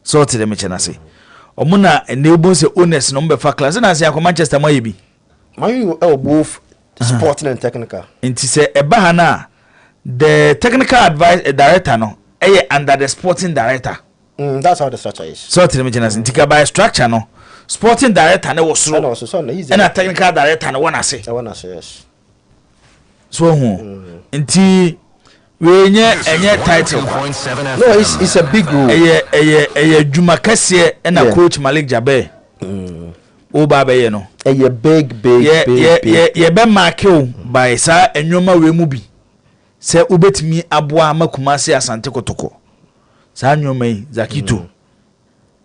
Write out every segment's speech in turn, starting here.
sort them chenase omuna enable say owners no be fa class na say Manchester ma yebi both sporting and technical inti say eba ha na the technical advice director no under the sporting director. That's how the structure is. Sort them chenase inti ka by structure no sporting director na was so and a technical director na wanna say yes. So inti we enye title no it's a big role Juma Kase and a coach Malik Jabe Oba be no big ye be mark you by sa enwoma we mu bi se ubetimi aboa makumase Asante Kotoko sa enwoma yi Zakito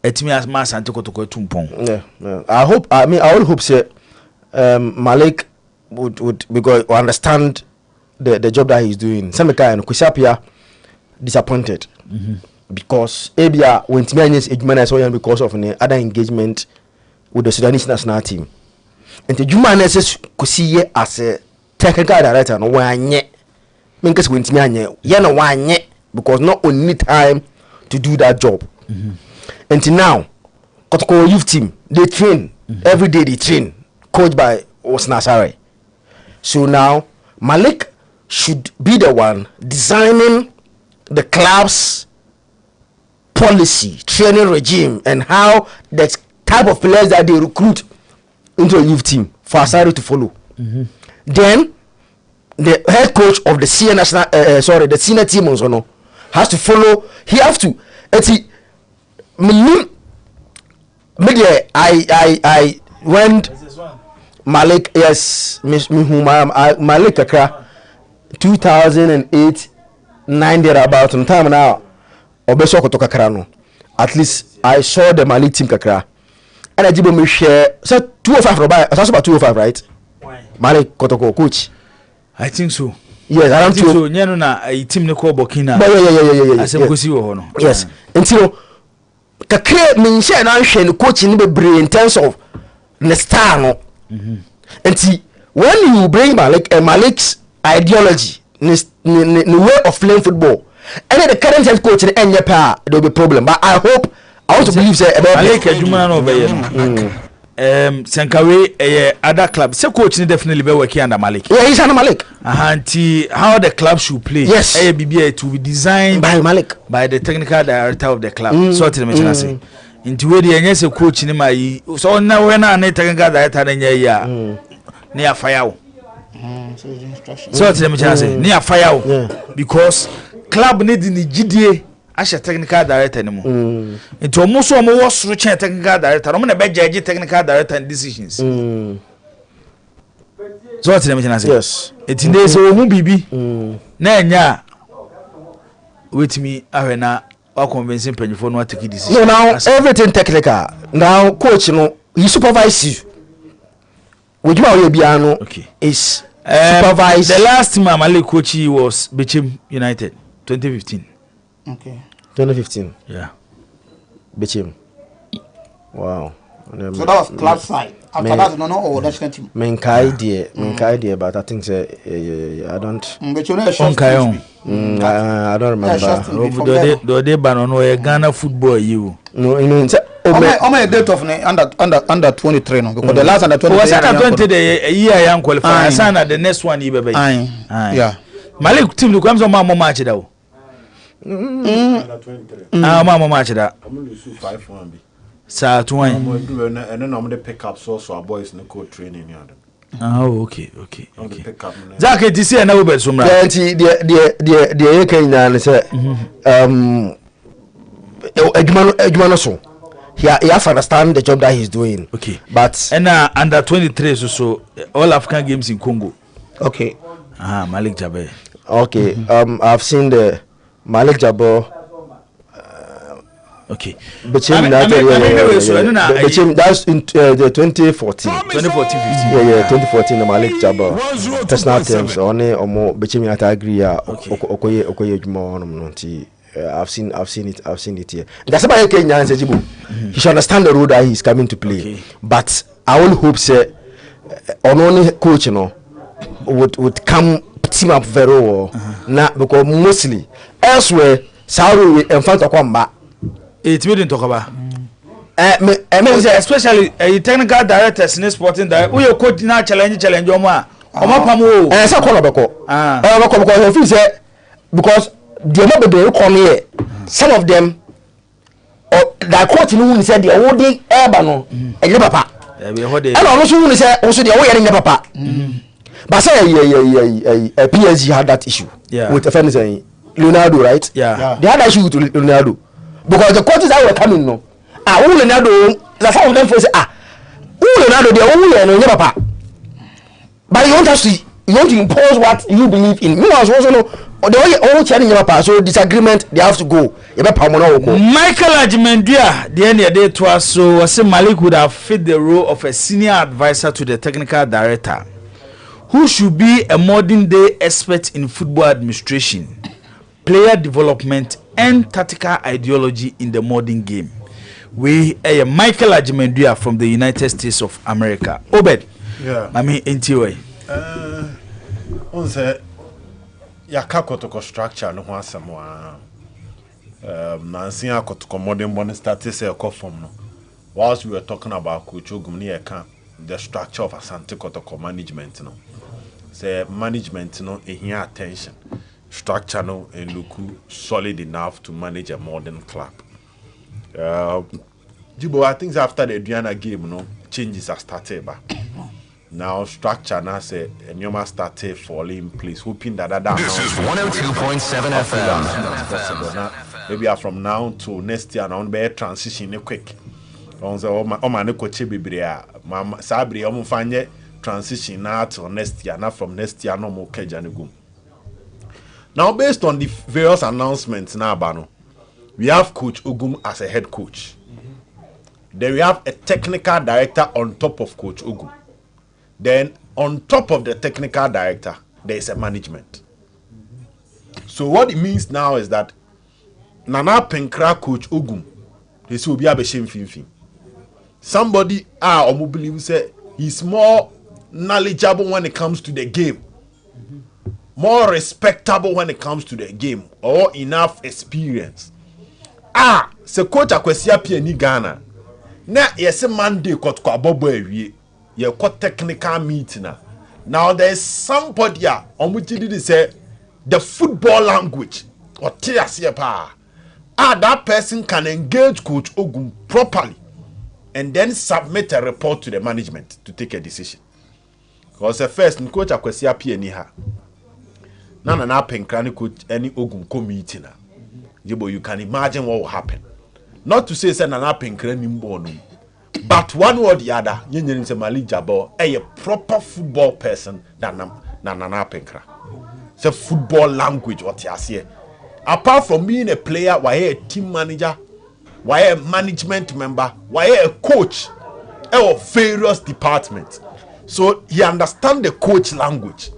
etimi asma Asante Kotoko tumpon. I will hope say Malik would because understand the job that he's doing. Some kind Kusapia disappointed because Abia when Timiani's Ejumana because of other engagement with the Sudanese national team. And the Jumana says Kusiye as a technical director no one yet. Minkus when Timiania yana one yet because not only time to do that job. Until now, Kotoko youth team they train every day. They train coached by Osnasare. So now Malik should be the one designing the club's policy, training regime, and how the type of players that they recruit into a youth team for Asari to follow. Then the head coach of the senior national, the senior team also has to follow. He have to. I went Malik, yes, Malik Akra 2008 9 there about on time now. Obeso Kotoka Krano. At least I saw the Malik team Kakra. And I did me share so 205 Robai, I about 205, right? Why? Malik Kotoko coach. I think so. Yes, I don't think so. Nyano na a team ne ko Burkina. Yeah. I say go see wo no. Yes. Until Kakra me share na hwe ne coach ni bebre in terms of the star no. And when you bring Malik's ideology, the way of playing football, and the current head coach in any there will be problem. But I want to believe say about Malik Ejuma no be Sankawe other club. So coach definitely be working under Malik. Yeah, he's under Malik. How the club should play. Yes. BBA to be designed by Malik, by the technical director of the club. So to me say. Into where the anyes coach ni mai so na when na technical director na ya near fire so tell me chance near fire because club need ni gidie asha technical director ni mo into mo so mo was reach technical director mo na be judge technical director decisions so tell me chance yes it dey so hu bibi na nya with me ahena or convincing penny for no take decision. No, now everything technical. Now coach, he supervise you. With you Biano, okay, is supervise. The last time Malik coach was Bichim United, 2015. Okay, 2015. Yeah, Bichim. Wow. So that was club side. After that, no, national team. Menkai dear, but I think I don't. I don't remember. Do they ban on Ghana football you? No, you know. I'm date of under 23 no because the last under 23 was under 20 the year young qualify. Sign the next one you be. Yeah. Malik team comes on my match that. Under 23. Mama match that. I'm going to do 5-1. Sa to one. And then I'm going to pick up so our boys no co training. Oh, okay. Pick up. Zaki this year na we be sumra. The Kenya say Ejumano so. He has to understand the job that he's doing. Okay. But and under 23 so all African games in Congo. Okay. Malik Jabe. Okay. I've seen the Malik Jabo. Okay. That's in 2014. 2014. Yeah, 2014 the Malik Jabo. Personal terms only or more between at agree okoye juma I've seen it here. That's about Kenya said he should understand the role that he's coming to play. Okay. But I will hope say only coach would come team up very well. Now because mostly elsewhere Saudi in front of combat. It we didn't talk about. Especially technical directors in sporting director. We coach now challenge Oma. Oma Pamu. So because the number they come here, some of them that coach who said the holding Ebano and Papa. And also who said also the way Papa. But say a PSG had that issue with the friend saying Leonardo, right? Yeah. They had that issue with Leonardo. Because the coaches that were coming no. Leonardo, that's some of them say Leonardo they only Papa. But you want us to impose what you believe in. Me was also no the way all challenge Papa, so disagreement they have to go. Michael Ajimendia, the end of the day to us, so I say Malik would have fit the role of a senior advisor to the technical director, who should be a modern day expert in football administration, player development, and tactical ideology in the modern game. We are Michael Ajimendia from the United States of America. Obed, yeah, I mean, NTOA. On say, Yakako structure no one somewhere. Nancy Akotoko modern one started say a form no. Whilst we were talking about Coach Ogumni the structure of Asante Kotoko management no. Say management no here attention. Structure no and look solid enough to manage a modern club. Jibo, I think after the Diana game no changes are started back. Now structure now say a new started falling in place, hoping that This is 102.7 FM. Maybe from now to next year now be transition quick. On the man coach bibria mama sabri omo fanye transition now to next year, not from next year no more kejanigum. Now based on the various announcements now Bano, we have Coach Ogum as a head coach. Then we have a technical director on top of Coach Ogum. Then on top of the technical director, there is a management. So what it means now is that Nana Penkra Coach Ogum, he will be a shame fin. Somebody believe say he's more knowledgeable when it comes to the game, more respectable when it comes to the game, or enough experience. Se coach akwesia pia ni Ghana. Na yese Monday kot kwa bobo ewie. Ye got technical meeting now. There is somebody did say the football language or that person can engage Coach Ogum properly and then submit a report to the management to take a decision. Because the first coach akwesi pia ni ha na penkra ni coach any Ogum ko meeting you can imagine what will happen. Not to say na penkra ni mbo. But one or the other, you say Malik Jabo, a proper football person than Nana Penkra. It's a football language, what you say. Apart from being a player, why a team manager, why a management member, why a coach of various departments. So he understands the coach language.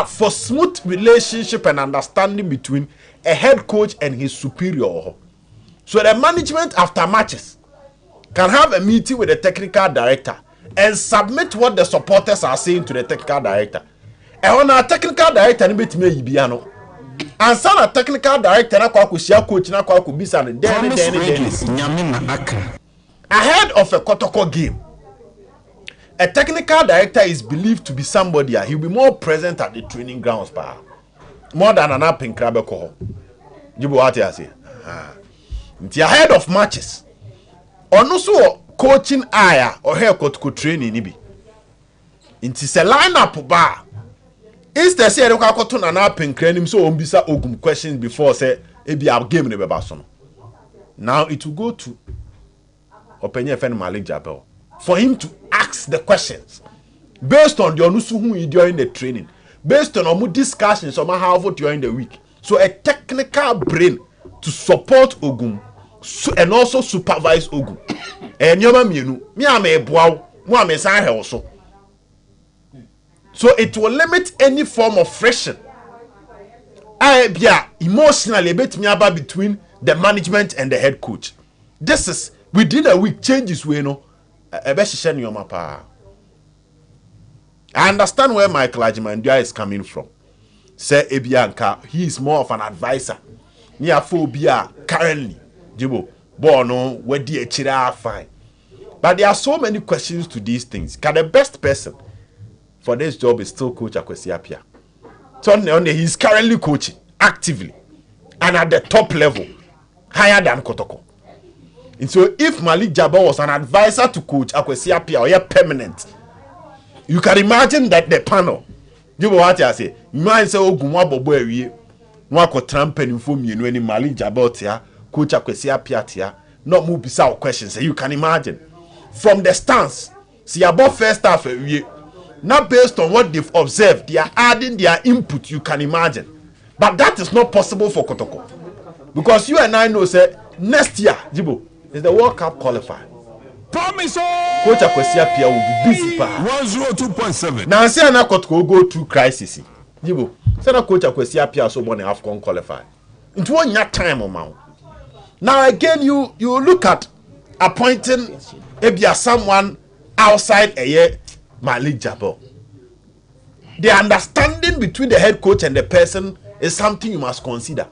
For smooth relationship and understanding between a head coach and his superior. So the management after matches can have a meeting with the technical director and submit what the supporters are saying to the technical director. And when our technical director ni betime yibiano, and some a technical director na kwa kushia coach na kwa kubisa no den ahead of a Kotoko game. A technical director is believed to be somebody he'll be more present at the training grounds more than an up in Krabeko. You what I say? Ahead of matches. Or so coaching aya or hair coach training nibi. Inti se lineup bar. Instead say I go to an up in crenim so umbisa Ogum questions before say ebi a game ne beba so. Now it will go to Openye friend Malik Jabel for him to ask the questions based on the onusu who during the training, based on omu discussions on how during the week. So a technical brain to support Ogum. And also supervise Ogum. And yoma mienu, me am a bow, mo am a also. So it will limit any form of friction. Emotionally bet me about between the management and the head coach. This is within a week changes we know. I understand where Michael Ajimendia is coming from. Say Ebianka, he is more of an advisor. Near phobia currently. Jibo, ball no, where the chira fine. But there are so many questions to these things. Can the best person for this job is still Coach Akwesi Appiah? So he's currently coaching actively and at the top level, higher than Kotoko. And so if Malik Jabbar was an advisor to Coach Akwesi Appiah or yeah, permanent, you can imagine that the panel, you know what I say, you might say, oh, Gumwa Wako Trump and inform you any Malik Jabbar tia, Coach Akwesi Appiah tia, not move beside questions. You can imagine. From the stance, see about first half a year. Not based on what they've observed, they are adding their input, you can imagine. But that is not possible for Kotoko. Because you and I know, say, next year, Jibo, is the World Cup qualifier. Promise! Coach Akwesi Appiah will be busy. 102.7. Now, say, I Kotoko go through crisis. Jibo, say, Coach Akwesi Appiah so born AFCON qualifier. Into 1 year time, amount. Now, again, you look at appointing maybe someone outside a year. Malik Jabbar. The understanding between the head coach and the person is something you must consider.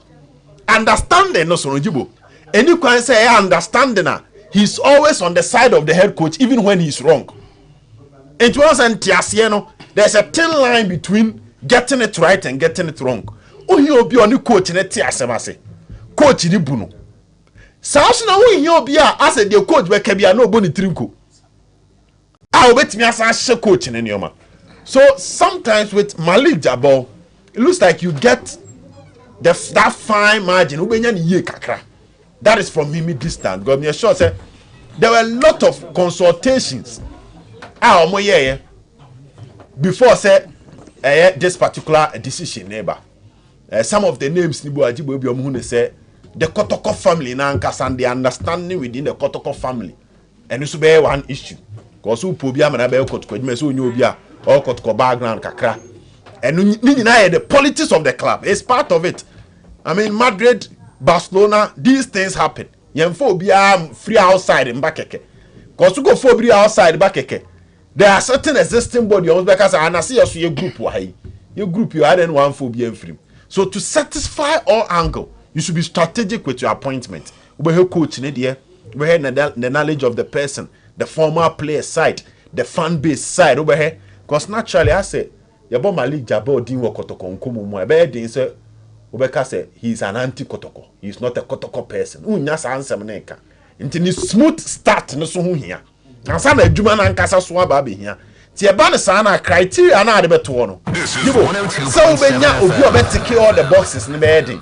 Understanding, no Sonojibo. And you can say, understanding, he's always on the side of the head coach, even when he's wrong. It wasn't Tiasieno. There's a thin line between getting it right and getting it wrong. Oh, you'll be on the coach in a Tiasemase. Coach in the Bruno. Sashna, you'll be as a dear coach where Kabia no boni trinko. I'll bet me as a coach in any yoma. So sometimes with Malik Jabbar, it looks like you get that fine margin. That is from Mimi distant. God me sure say there were a lot of consultations. Before say this particular decision, neighbor. Some of the names Nibu Ajibu Obiomune say the Kotoko family na and the understanding within the Kotoko family. And this will be one issue. Because who pobia man abe Kotoko so nyobia or Kotoko background kakra. And the politics of the club is part of it. I mean, Madrid, Barcelona, these things happen. Yemphobia free outside in Bakeke. Because you go phobia outside Bakeke. There are certain existing body because I see us your group why. Your group you had one phobia free. So to satisfy all angle, you should be strategic with your appointment. We have coach in there. We have the knowledge of the person, the former player side, the fan base side over here. Because naturally, I say, Yabo Malik Jabbar didn't work Kotoko Nkumu Mwa. Didn't say, Obeka say he's an anti-Kotoko. He's not a Kotoko person. Unyas answer meneka. Until ni smooth start no so here. And some Juma and Kasa Swababi here. Tiabana sana criteria na de beto no. So benya obi obetiki all the boxes in the bedding.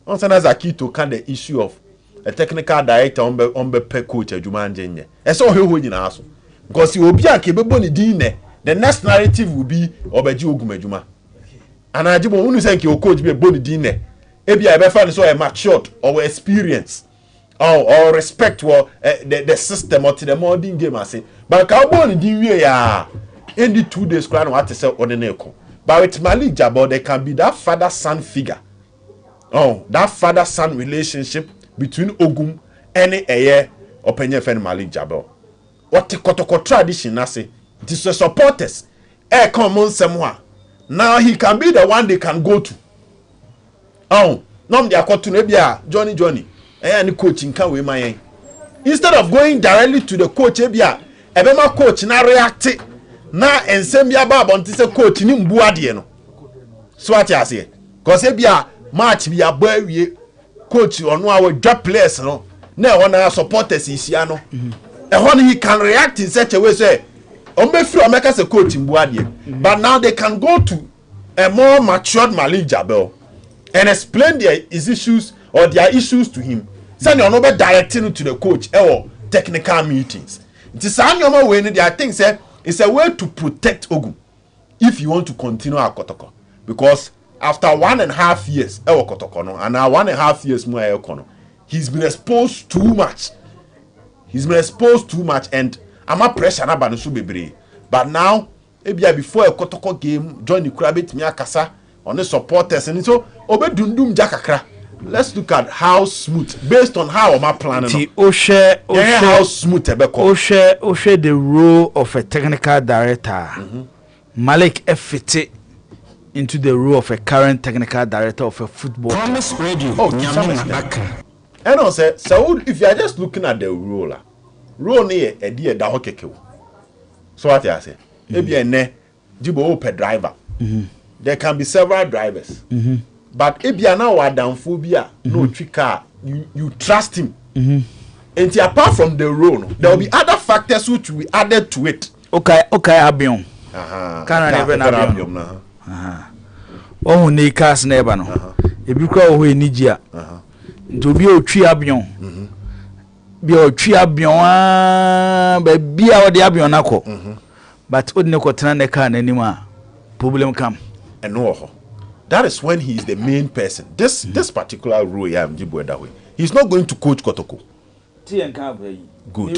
On sana Zakito can the issue of a technical director on be coach Juma Njenye. E so he nyina aso. Because you obi anke bebo ni din the next narrative will be Obeji Ogumejuma. And I jibo unu say your coach be a boni din ebi I be find so a matured or experience or respect for the system or to the modern game I say. But ka boni din we ya in the 2 days crown what to say ordinary. But with Malik Jabbar there can be that father son figure. Oh, that father son relationship between Ogum and a opinion friend Malik Jabbar. What the Kotoko tradition I say. It is the supporters. Common somewhere. Now he can be the one they can go to. Oh, no, they are called to Nebia, Johnny. And coaching can we my instead of going directly to the coach, Ebia, Ebema coach na react na and send me about on this coach in Buadieno. So what I say, because Ebia match be a boy coach on our drop players, no. Now, one of our supporters is Yano. And when he can react in such a way, say, Ombe a coach in Buadie. But now they can go to a more matured Malik Jabbar and explain their issues or their issues to him. Send your number directing to the coach or technical meetings. It is a normal way. I think it's a way to protect Ogum if you want to continue our Kotoko. Because after 1.5 years, and now 1.5 years more, he's been exposed too much. And I'm a pressure na banu bebre. But now, before a Kotoko game, join the Krabit Miakasa on the supporters and so obedundum jakakra. Let's look at how smooth, based on how am I planning. How smooth Oshe the role of a technical director. Malik fit into the role of a current technical director of a football. Promise Radio. Oh, to some extent. And I say, so if you are just looking at the role near a dear da hokeke. So what I say? Maybe a ne jibo per driver. There can be several drivers. But if you are now a down phobia, no trick car, you trust him. And apart from the role, there will be other factors which will be added to it. Okay, abion. Can I never abion? Oh, ne cast never no. If you call away Nigia to be a tree abion. Be a tree abion, but be our the abion. But wouldn't the can anymore. Problem come. And no, that is when he is the main person. This particular role, I am Jibo that way. He's not going to coach Kotoko. Good.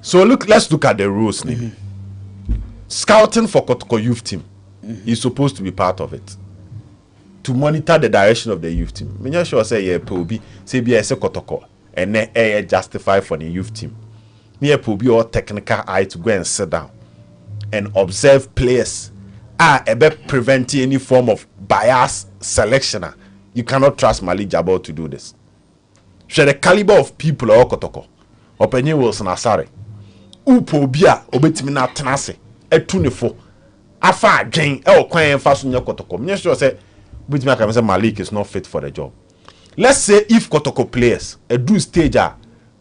So let's look at the rules. Scouting for Kotoko youth team is supposed to be part of it. To monitor the direction of the youth team. Me sure say yeah, Pobi say be say Kotoko and then justify for the youth team. Me Pobi or technical eye to go and sit down and observe players. Preventing any form of bias selection. You cannot trust Malik Jabal to do this. Share the caliber of people or Kotoko. Openye Wilson Asare. Upo bia obetimi na tenase. Etunefo. Afa adwen kwan fa so nya Kotoko. Me sure say obetimi aka say Malik is not fit for the job. Let's say if Kotoko players do stage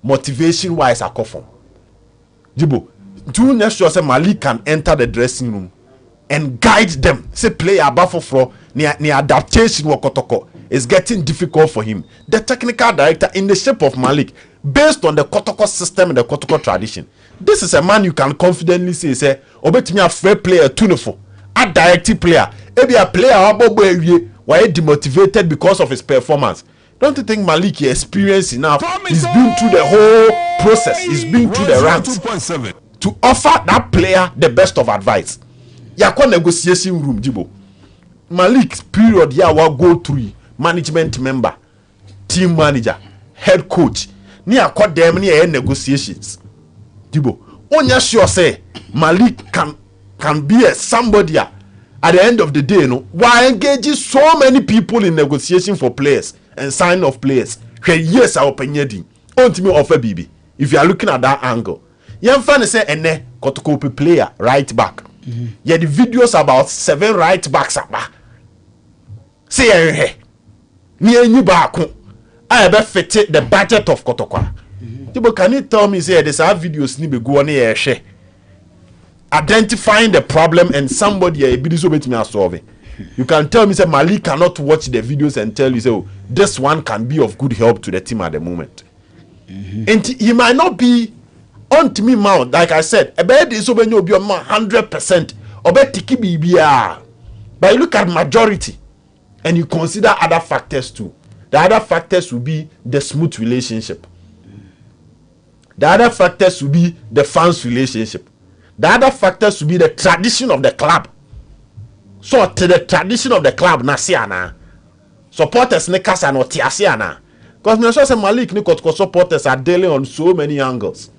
motivation wise akofon. Jibo, do you sure say Malik can enter the dressing room and guide them? Say player above for near adaptation wa Kotoko is getting difficult for him. The technical director in the shape of Malik, based on the Kotoko system and the Kotoko tradition, this is a man you can confidently say obetimi a fair player tuneful, a directive player, maybe a player abobo why demotivated because of his performance. Don't you think Malik is experienced enough? He's been through the whole process. He's been through the ranks to offer that player the best of advice. Yakwa negotiation room, Jibo. Malik's period here will go through management member, team manager, head coach. Near quite them near negotiations. Jibo. Onya sure say Malik can be a somebody at the end of the day, no. Why engaging so many people in negotiation for players and sign of players? Yes, our opinion. Ultimate offer BB. If you are looking at that angle, you fan say ene Kotoko player right back. Yeah, the videos about 7 right backs up. Say hey, near you back. I ever fit the budget of Kotoko. People can you tell me say there's a videos ni be go on here share identifying the problem and somebody a be disobey me solve it. You can tell me say Malik cannot watch the videos and tell you say oh, this one can be of good help to the team at the moment. And he might not be on to me mount like I said a bed is over you be 100% obe tiki bibia. But you look at majority and you consider other factors too. The other factors will be the smooth relationship. The other factors will be the fans relationship. The other factors will be the tradition of the club. So to the tradition of the club nasiana supporters ne kasa no tiasiana. Because me say Malik ni Kotoko supporters are dealing on so many angles.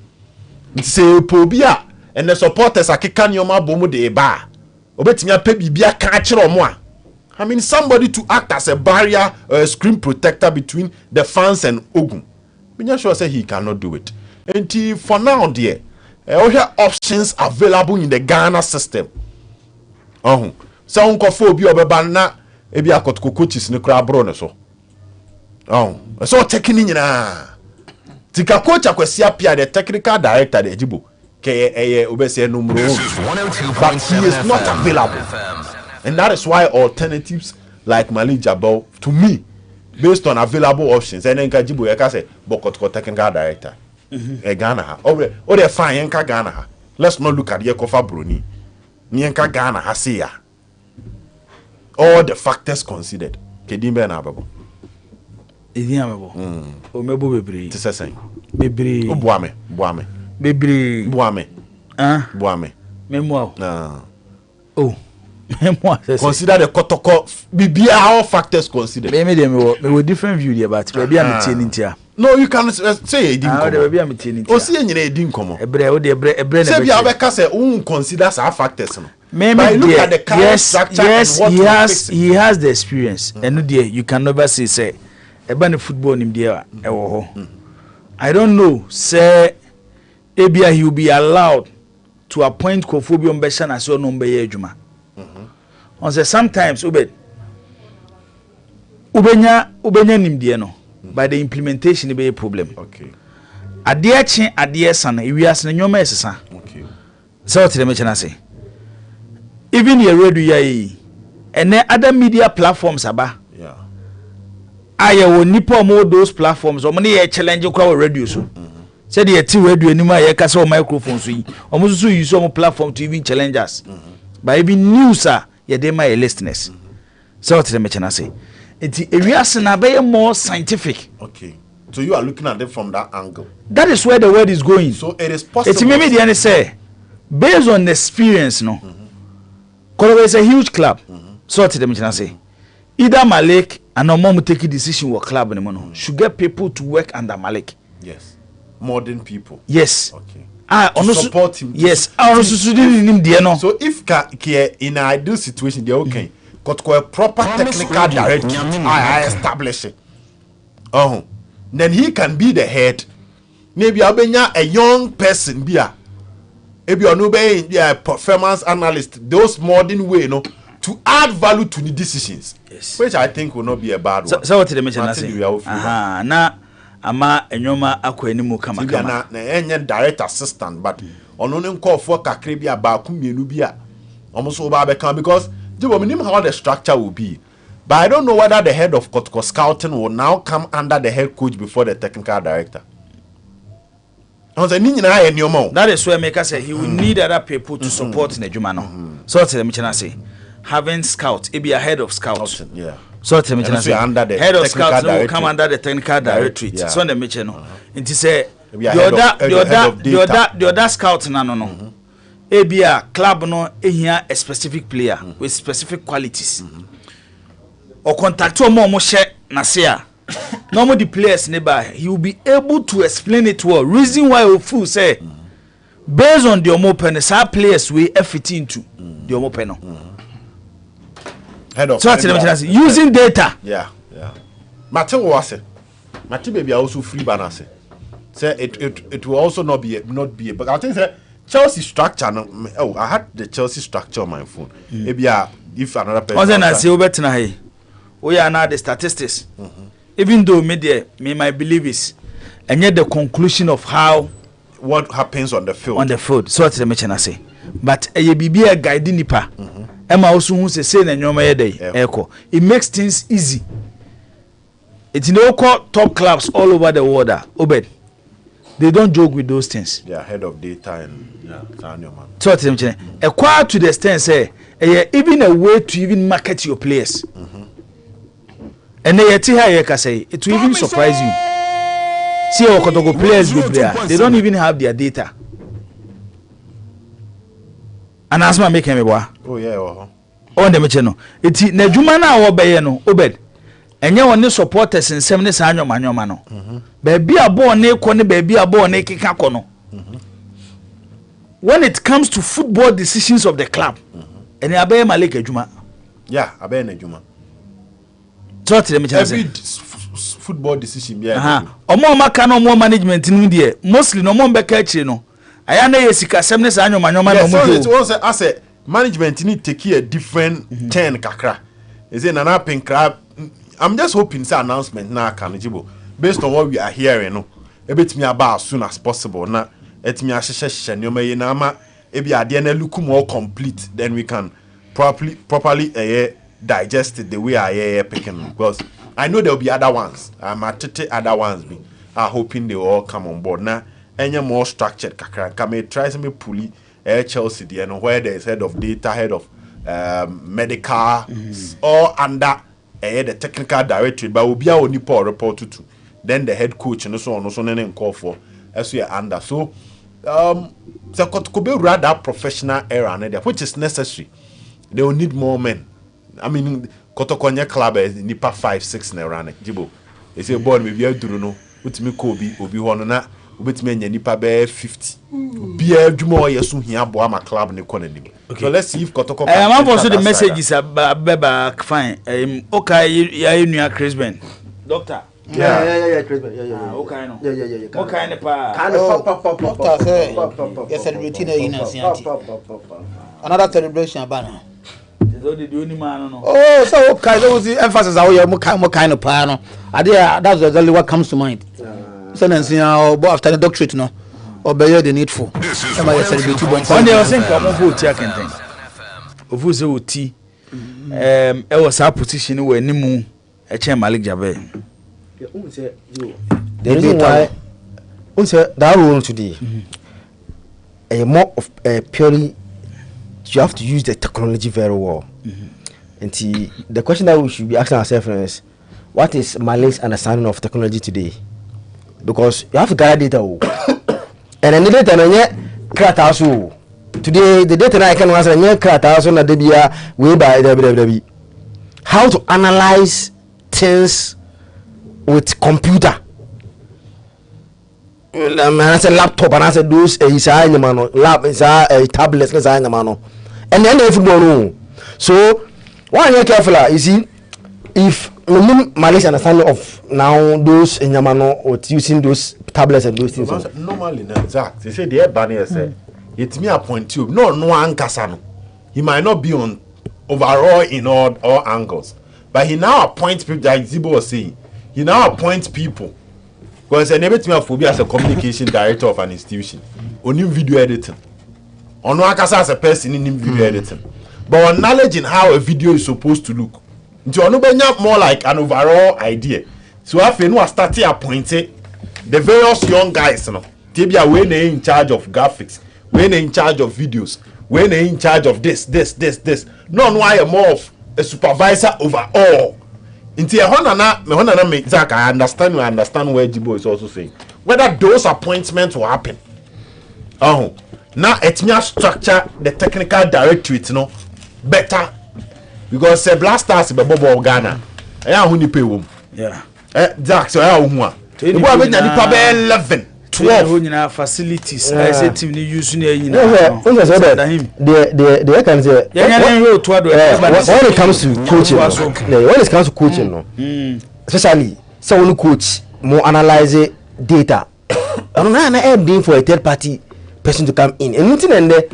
Say pobia and the supporters are kika nyoma bomu de ba. Obetimi ape bibia ka akire omo a. I mean somebody to act as a barrier or a screen protector between the fans and Ogun. Me sure say he cannot do it. And for now dear, we have options available in the Ghana system. So unko fo obi obeba na ebi Kotoko coaches ne kra bro ne so. So taking nyina. Tika coach akwesi apia the technical director de Jibo ke obese numero 1. But he is not available. And that is why alternatives like Malik Jabal, to me, based on available options, and then Kajibu Eka say, Bokotko technical director. Ghana. Oh, they're fine, Yenka Ghana. Let's not look at Yekofa Bruni. Nyenka Ghana Hasia. All the factors considered. Kedimbe na babo. Idiamabo. O mebo bebre. Tise sen. Bebre. O boame. Bebre. Boame. Memoir. Oh. Consider the Kotoko. Be all factors considered. Maybe me with different view there, but maybe I'm telling you. No, you can say it didn't come. Maybe I'm telling you. O see you didn't come. Ebre. Say we have say who considers our factors. Maybe look at the current structure. Yes, he has the experience. And there you can never say eba ne football nim dia ewo ho I don't know say ebia he will be allowed to appoint Kofobi on Beshan as your number adwuma on say sometimes ubenya nim dia no by the implementation be a problem Okay. Ade sana ewiase na nyoma esesa Okay. so what them chana say even your radio yi and other media platforms aba Yeah. aye wo nipa mo those platforms o mo ne challenge kwa radio so said the ti radio ni ma ye ka say microphone so yi o mo so use o platform to even challenge us by even news ye dey my listeners so what them chana say enti ewiase na be more scientific. Okay. So you are looking at it from that angle. That is where the world is going. So it is possible. It's maybe the say based on the experience, no. Kologo is a huge club. So what them say? Either Malik and Omom take a decision with club no should get people to work under Malik. Yes. Modern people. Yes. Okay. To support him. Yes. So if in an ideal situation they're okay. Got a proper technical director. I establish it. Then he can be the head. Maybe abenya a young person be a performance analyst. Those modern way, to add value to the decisions. Yes. Which I think will not be a bad one. So what did I mention? Aha, na ama enyoma akweni mu kama kama. Na enye direct assistant, but ono ne call for kakre bi abaku mienu bi a. Almost over because we know how the structure will be. But I don't know whether the head of Kotoko Scouting will now come under the head coach before the technical director. That is where Maker said he will need other people to support Nejumano. So what them say? Having scouts, it be a head of scouts. Yeah. So what them say? Under the head of scouts will come under the technical directorate. Yeah. So them mention it say the other scouts no. It be a club no here a specific player with specific qualities. Or contact more share na say normal the players nearby he will be able to explain it well reason why we fool say based on the open players we fit into the open head of so using data yeah Mate was it Mate baby also free balance say it will also not be but I think say Chelsea structure no I had the Chelsea structure on my phone maybe if another person I say obetna hey we are now the statistics even though me my belief is and yet the conclusion of how what happens on the field so what the mention I say but a be a guiding nipa Emma also who say na nyoma ye dey echo it makes things easy it's no call top clubs all over the world obed they don't joke with those things head of data and so what the mention acquire to the extent say even a way to even market your players and it will even surprise you. See our Kotoko players with there. They don't even have their data. And as my making me boy. Oh yeah. On the channel. It's Nejumana or Bayano, Obed. And you want the supporters in 70 annual mano. Baby a born ne kone baby a born ne kikakono. When it comes to football decisions of the club, and Abe Malik Ejuma. Yeah, Abe Nejuma. Every football decision omo maka no more management ni de mostly no more beka chire no aya na yesika semne sa anyoma no mo so it as a management need take a different turn kakra is it na pinkra I'm just hoping say announcement na kan jibo based on what we are hearing no e betimi aba as soon as possible na etimi ahyehyehye nyoma yi na ama e bi ade na look more complete then we can properly digest it the way I picking because I know there will be other ones. Other ones be are hoping they will all come on board now. Any more structured kakra come try some pulley Chelsea there and where there is head of data, head of medical all under the technical directorate but will be our only report to then the head coach and so on and call for as we are under so could be rather professional era which is necessary. They will need more men. I mean, Kotokonya club is nipa 5-6 na run jibo. They say board maybe I do no. Utimi Kobe obi hono na ubetime nya nipa be 50. Be adwuma yesu hia bo ama club ne kona nim. So let's see if Kotoko I'm also the messages beba fine. Okay ya nua Chris Ben. Doctor Yeah, Chris. Yeah. Okay, no. Yeah. Okay, ne pa. Yes, celebrating in another celebration banner. So the only man no. Oh, so okay, that was the emphasis how you more kind of plan. That's exactly what comes to mind. Sentence after the doctorate no. Obey the needful. This is One day I was saying come on tia kenten. Ofu se oti e was a position where nimu e che Malik Jabe. The reason why that role today a more of purely you have to use the technology very well. And the question that we should be asking ourselves is what is Malik's understanding of technology today? Because you have to gather data. And then the data na so today the data I can answer so na debia way by www. How to analyze things with computer. I say laptop and I say those tablets and then everybody know. So one you careful you see if Malay's understanding of now those in Yamano or using those tablets and those things. Normally, exact. They say the air banner say it's me a point tube. No ankasano. He might not be on overall in all angles, but he now appoints people. Like Zibo was saying, he now appoints people because I never me as a communication director of an institution. Only video editing. On ankasa as a person in video editing, but on knowledge in how a video is supposed to look. Into more like an overall idea. So I feel no starting appointed the various young guys, you know, Tibia when they in charge of graphics, when they in charge of videos, when they in charge of this. No, why more of a supervisor overall. Into a honana make Zach, I understand where Jibo is also saying. Whether those appointments will happen. Oh, now it's me structure the technical directorate, you know, better. Because blasters be bobo Ghana. Hu ni pay wom. Yeah. Jack so hu a. E bo be nya nipa be 11, 12 nyina facilities. I say team ni use ni nyina. The can say when it comes to coaching. When it comes to coaching no. Especially someone coach more analyze data. I don't know na aim for a third party person to come in. And nothing and there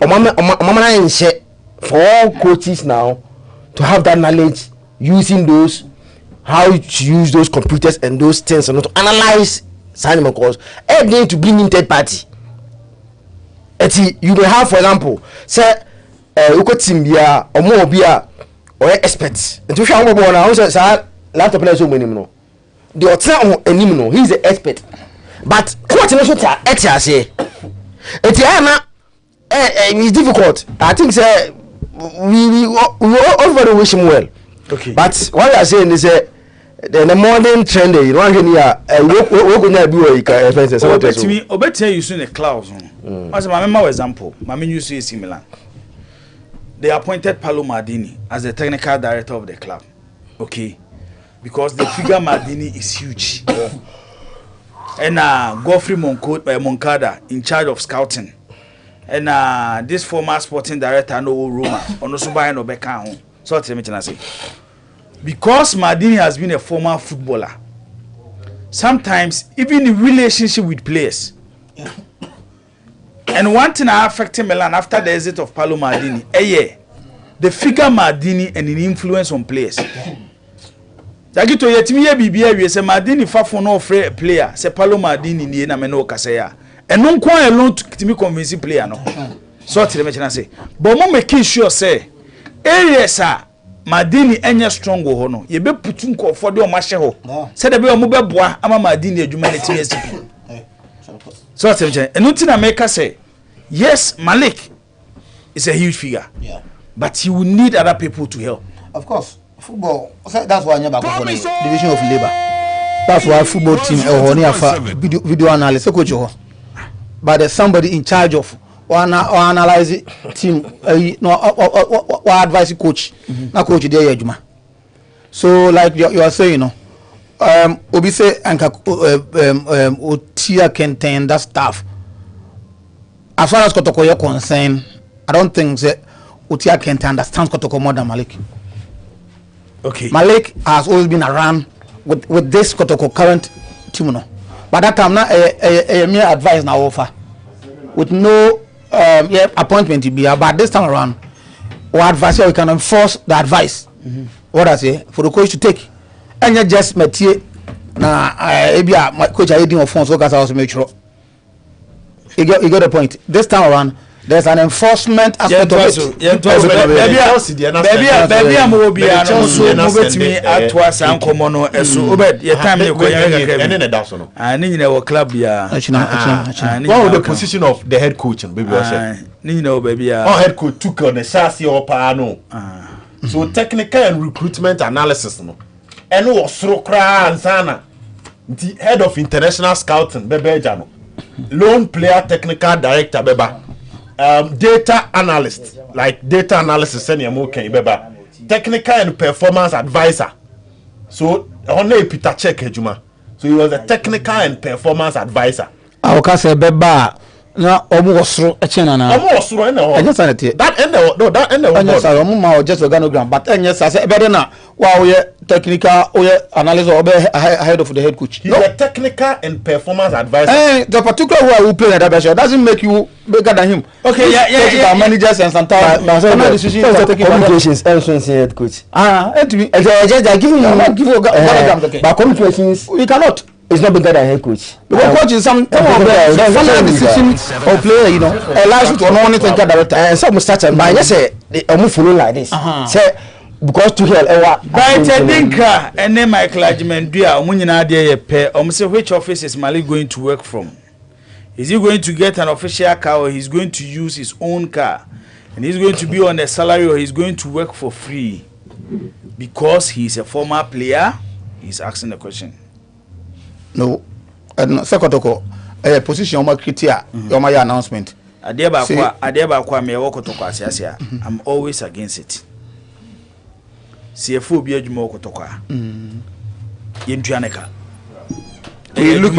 mama na share for all coaches now to have that knowledge using those how to use those computers and those things and to analyze signing calls everything to bring in third party. You may have for example say uko team bia omo bia or experts and to show am na say laptop na so monim no the otra enim no he is the expert but what no so ta say it's difficult. I think say we all wish him well. Okay. But what I saying is the modern trend you don't hear we go na bi we ka fence so to me obetey use in the clouds. As my member example, my use is Milan. They appointed Paulo Maldini as the technical director of the club. Okay. Because the figure Maldini is huge. And Godfrey Moncada in charge of scouting. And this former sporting director no Roma or no Subai no Beka. So what I say. Because Maldini has been a former footballer, sometimes even in relationship with players. Yeah. And one thing affecting Milan after the exit of Paulo Maldini, the figure Maldini and the influence on players. Dagito yetimi bibia we say Maldini fafo no free player, say Paulo Maldini ni na me no kasa and no kwa alone to me convince player no. So what I say. But mo make sure say areas Maldini enye strong ho no ye be putu nkofo de o ma hye ho se de be o mo be boa ama Maldini adwuma na timi SCP. So what I'm saying, and na make say yes, Malik is a huge figure. Yeah. But he will need other people to help. Of course. Football, that's why I'm back for the division of labor. That's why football team video analysis coach. But there's somebody in charge of or analyze team or advise coach. Na coach there Juma. So like you are saying, Obi say anka Otia can tend that staff. As far as Kotoko is concerned, I don't think that Otia can understand Kotoko more than Malik. Okay. Malik has always been around with this current team no. But that time now a mere advice now offer with no appointment to be about this time around. Or advice we can enforce the advice. What I say for the coach to take. And you just Mathieu na my coach I didn't phone so guys I was make sure. You got the point. This time around there's an enforcement aspect of it. Baby am obi anu so mobetimi atwa san komo no eso obed your time you go ani nyina wo club ya what was the position of the head coach and baby was ni nyina wo baby ya head coach took on the chassis opa no so technical and recruitment analysis no eno wo soro kra ansana the head of international scouting bebe jano lone player technical director beba data analyst like data analysis any more can beba technical and performance advisor so on a Peter check ejuma so he was a technical and performance advisor I say beba na omo osoro echena na omo osoro ene ho enye sanete that ene no that ene ho enye sa omo ma just organogram but enye sa say ebede na wa we technical we analyst or head of the head coach he's a technical and performance advisor the particular who play that best doesn't make you bigger than him okay yeah managers and sometimes communications and head coach just give him but communications we cannot. It's not bigger than head coach. Because coach is some final decision of player, you know, allows you to know anything director. And some start and by just say they follow like this. Say because to hell by Tedinka and then my clergyman do omunyina dey pay say which office is Malik going to work from? Is he going to get an official car or he's going to use his own car? And he's going to be on a salary or he's going to work for free? Because he's a former player, he's asking the question. No, Sekotoko, a position on criteria, my announcement. Adeba me wokotoko asiasia. I'm always against it. CFO bi adwuma wokotoko a. Yentuaneka. We look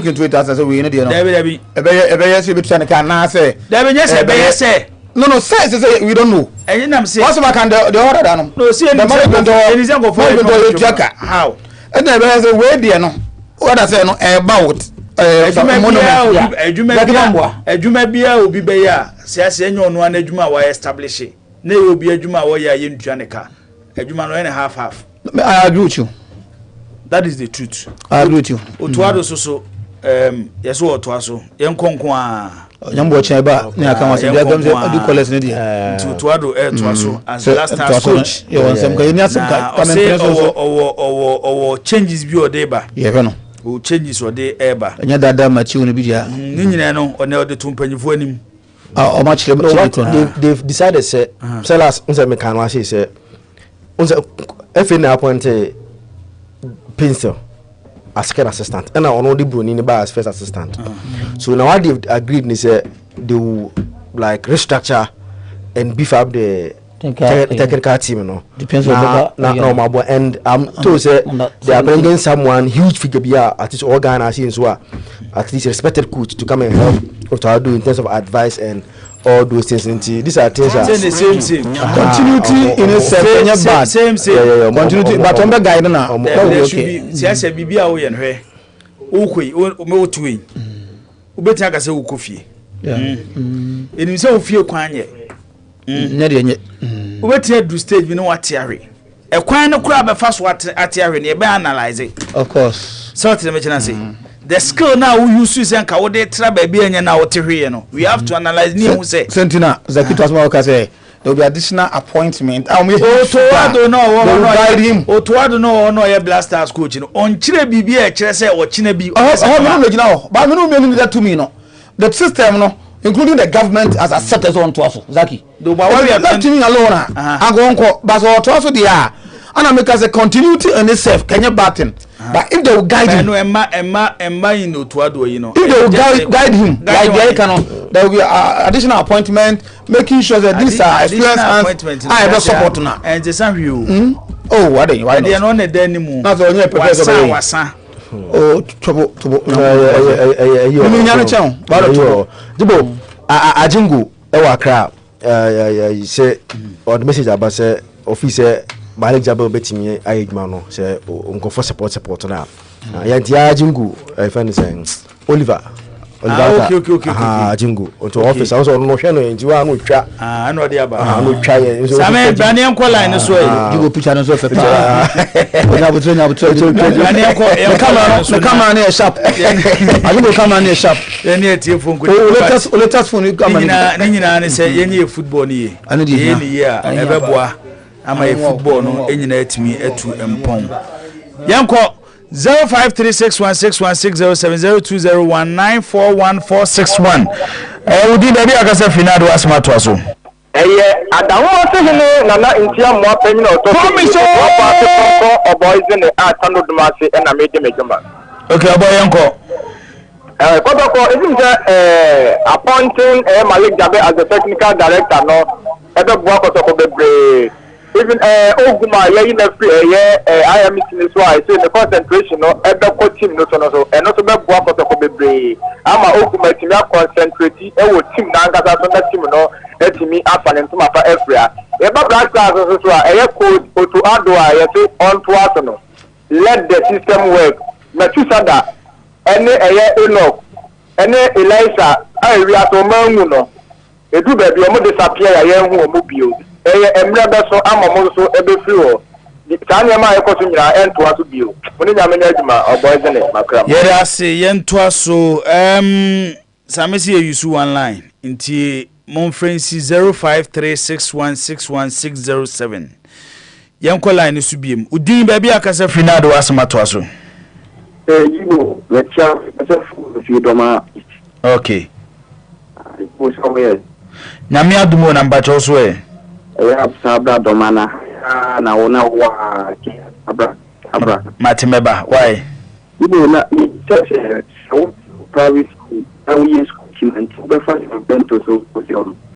into it as we know. Debi. Ebe say betuaneka na say. Debi yes say. No, say we don't know. And I'm saying what's can the order down. No, see the management go for how? And then say we there no. What I say no about adwuma bia obi be ya siase enyo no na adwuma wa establish na obi adwuma wo ya yentuaneka adwuma no any half I agree with you. That is the truth. I agree with you. Otuado so yeso otuaso yenkonko a nyambo cheba na aka wase bia gamze adu collect ne dia otuado tuaso as last time coach you want some guy ni some or changes bi odeba ye no o changes ode eba nya dada machi woni bi dia ni nyina no one ode tumpanyifo anim o ma chire they've decided say sellers unse me kan wa say unse FA na appoint Pencil as second assistant and now the Bruni as first assistant. So now what they've agreed is they will like restructure and beef up the technical team, you know. Depends on now and I'm told say they are bringing someone huge figure at least organizing so at least respected coach to come and help to do in terms of advice and all those things. These are things that same. Continuity in itself, bad. Same. Continuity, but on the guide now. There should be. Siasa bibi a wo yen hwe. Ukoi, o me otuwe. Ubeti aka se ukofie. Enim se ofie kwan ye. Nya de nye. Ubeti adu stage bi no watiare. E kwan no kura be fa so atiare ne e be analyze it. Of course. So what the mention say. The skill now we use is and how they try baby and now what you know. We have to analyze new say. Sentina, Zakito Asma say there will be additional appointment. I mean, I don't know. Guide him. O to I don't know no your blasters coach. On Chile BB a say or Chinebi. Oh, but no meaning that to me no. The system no, including the government as accepted on to us. Zaki. Do but why we are not teaming alone. I go on but so to us they are. And I make as a continuity in itself. Can you batten? But if they will guide him, Emma, you know, to you know, if they will guide him, like there will be additional appointment, making sure that these are experienced I have support now. And the same you. Oh, why they are not a anymore. Not only professor. Oh, trouble. Jibo, Ajingu, Ewa Crab, say, or the message about say, officer. Malik Jabel betimi ayedma no say onko for support na ya dia jingu friend saying Oliver jingu onto office also no hwe no njiwa no twa no dia ba no twa ye same bane enko line so jigo picture no so fe pa na butro bane enko camera na sharp abi no camera na sharp ye ne tie phone ko latest phone camera ni nyina ne say ye ne football ni ye ni ya ebeboa ama ye football no enyina atimi atu empon yanko 05361616070201941461 udi baby akasa finado asma to aso adawo se hene nana ntia mo apanyi na oto so boys ne atano dumase na mede mejuma okay aboy yanko kotoko isn't appointing Malik Jabe as the technical director no ebe bua kotoko bebre even Oguma ye na free I am missing so I say the concentration no ebe ko team no so and also be bua kotoko bebre ama Oguma team ya concentrate e wo team na ngasa so na team no etimi afalento ma fa efria e ba blaster so coach Otu Adwa ye say on to us no let the system work Metusada ene Enoch ene Elisa wi aso manwu no edu ba bi o mo disappear ya ye hu o mo bio emre be so amomo so ebe free o tanya ma ekoso nyira ento aso bio oni nyame nya adwuma oboys ne makram yere ase yento aso samesi yusu one line nti mon friendsi 0536161607 yanko line su biem udin ba bi akasa finado asma to aso you let's fi doma okay ipo somewhere nyame adumo na mbacho so sabra domana na wona wa abra matimeba why you na church so private school and we school and to be fast bento so